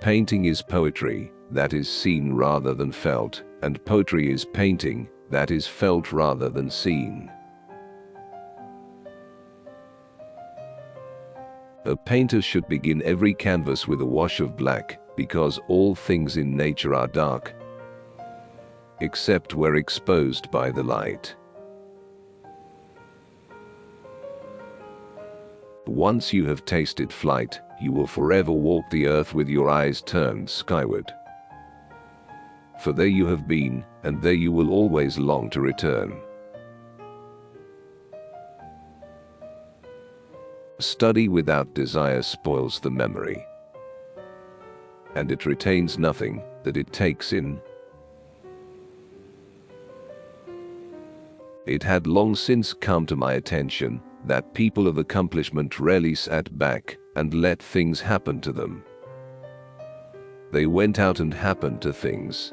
painting is poetry, that is seen rather than felt, and poetry is painting, that is felt rather than seen. A painter should begin every canvas with a wash of black, because all things in nature are dark, except where exposed by the light. Once you have tasted flight, you will forever walk the earth with your eyes turned skyward. For there you have been, and there you will always long to return. Study without desire spoils the memory, and it retains nothing that it takes in. It had long since come to my attention that people of accomplishment rarely sat back and let things happen to them. They went out and happened to things.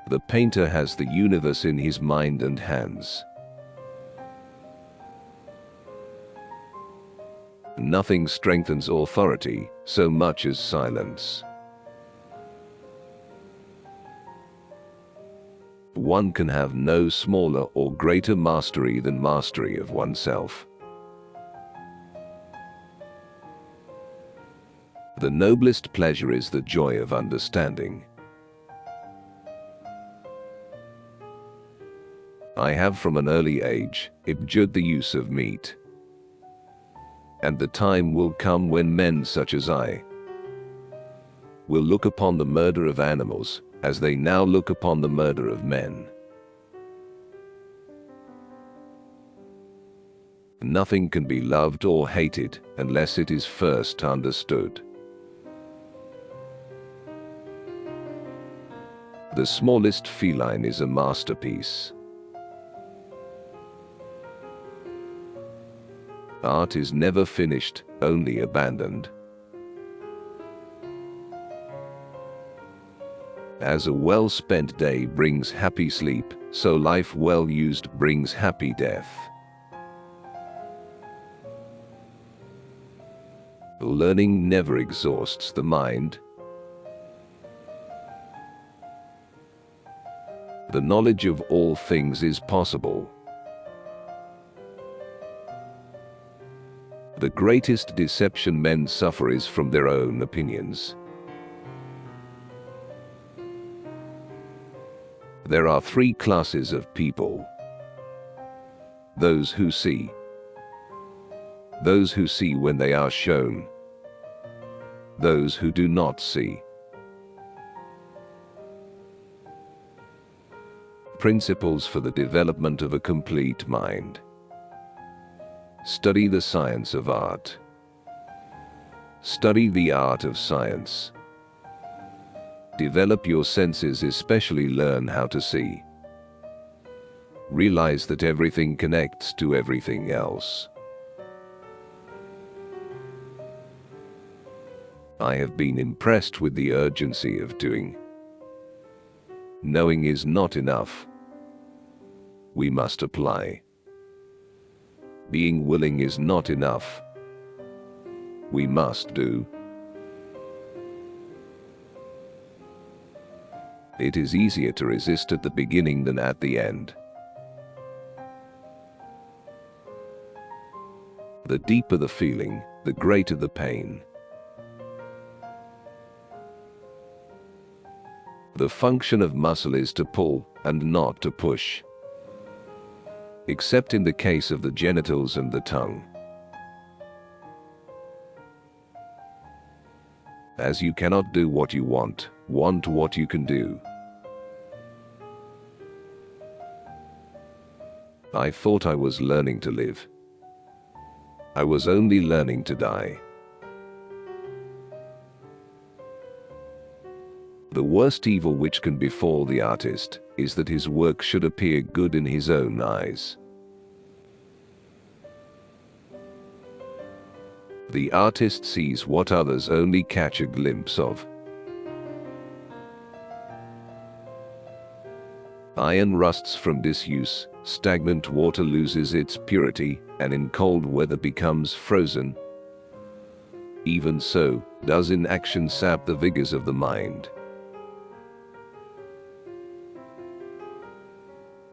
The painter has the universe in his mind and hands. Nothing strengthens authority so much as silence. One can have no smaller or greater mastery than mastery of oneself. The noblest pleasure is the joy of understanding. I have from an early age abjured the use of meat. And the time will come when men such as I will look upon the murder of animals as they now look upon the murder of men. Nothing can be loved or hated unless it is first understood. The smallest feline is a masterpiece. Art is never finished, only abandoned. As a well-spent day brings happy sleep, so life well used brings happy death. Learning never exhausts the mind. The knowledge of all things is possible. The greatest deception men suffer is from their own opinions. There are three classes of people: those who see, those who see when they are shown, those who do not see. Principles for the development of a complete mind. Study the science of art. Study the art of science. Develop your senses, especially learn how to see. Realize that everything connects to everything else. I have been impressed with the urgency of doing. Knowing is not enough. We must apply. Being willing is not enough. We must do. It is easier to resist at the beginning than at the end. The deeper the feeling, the greater the pain. The function of muscle is to pull and not to push. Except in the case of the genitals and the tongue. As you cannot do what you want what you can do. I thought I was learning to live. I was only learning to die. The worst evil which can befall the artist is that his work should appear good in his own eyes. The artist sees what others only catch a glimpse of. Iron rusts from disuse, stagnant water loses its purity, and in cold weather becomes frozen. even so does inaction sap the vigors of the mind.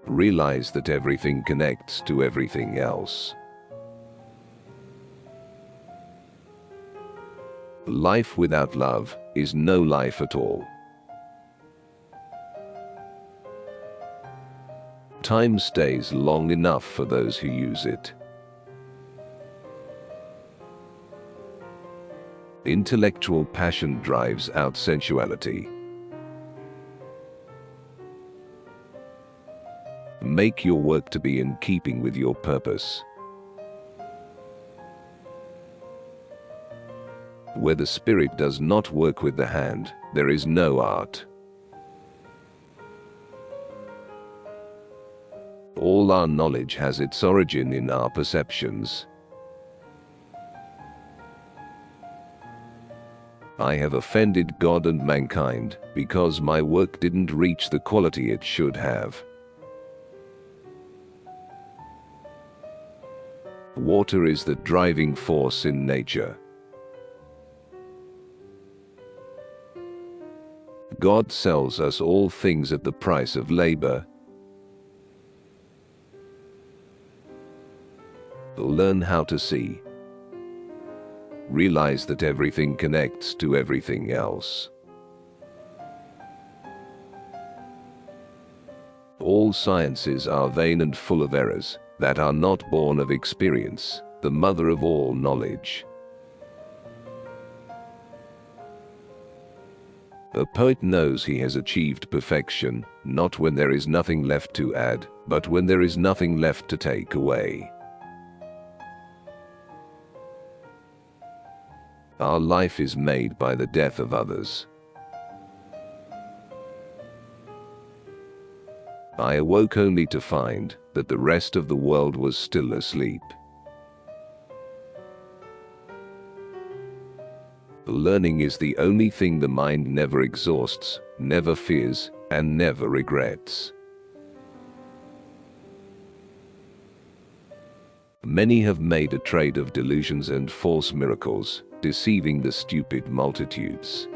Realize that everything connects to everything else. Life without love is no life at all. Time stays long enough for those who use it. Intellectual passion drives out sensuality. Make your work to be in keeping with your purpose. Where the spirit does not work with the hand, there is no art. All our knowledge has its origin in our perceptions. I have offended God and mankind because my work didn't reach the quality it should have. Water is the driving force in nature. God sells us all things at the price of labor. Learn how to see. Realize that everything connects to everything else. All sciences are vain and full of errors that are not born of experience, the mother of all knowledge. A poet knows he has achieved perfection, not when there is nothing left to add, but when there is nothing left to take away. Our life is made by the death of others. I awoke only to find that the rest of the world was still asleep. Learning is the only thing the mind never exhausts, never fears, and never regrets. Many have made a trade of delusions and false miracles, deceiving the stupid multitudes.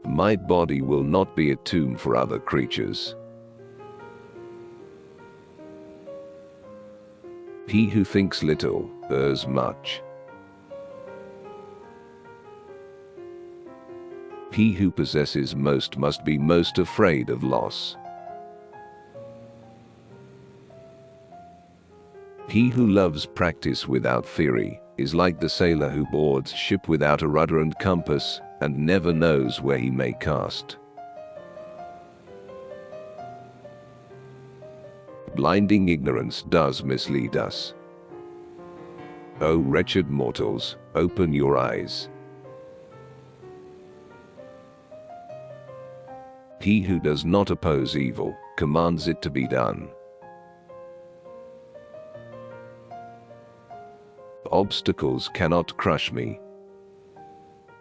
My body will not be a tomb for other creatures. He who thinks little errs much. He who possesses most must be most afraid of loss. He who loves practice without theory is like the sailor who boards ship without a rudder and compass and never knows where he may cast. Blinding ignorance does mislead us. O wretched mortals, open your eyes. He who does not oppose evil commands it to be done. Obstacles cannot crush me.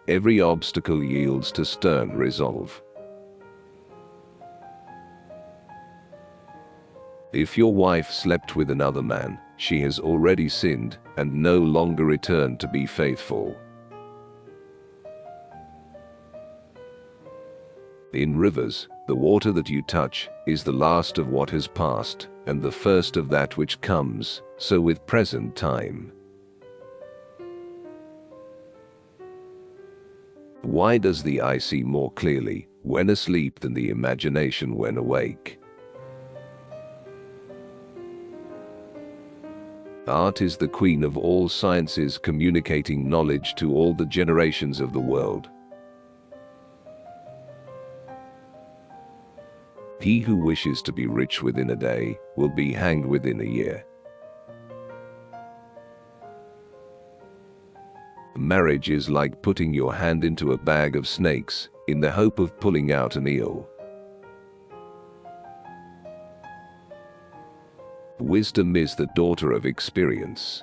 Every obstacle yields to stern resolve. If your wife slept with another man, she has already sinned and no longer returned to be faithful. In rivers, the water that you touch is the last of what has passed and the first of that which comes, so with present time. Why does the eye see more clearly when asleep than the imagination when awake? Art is the queen of all sciences, communicating knowledge to all the generations of the world. He who wishes to be rich within a day will be hanged within a year. Marriage is like putting your hand into a bag of snakes in the hope of pulling out an eel. Wisdom is the daughter of experience.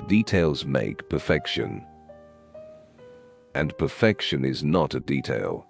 Details make perfection, and perfection is not a detail.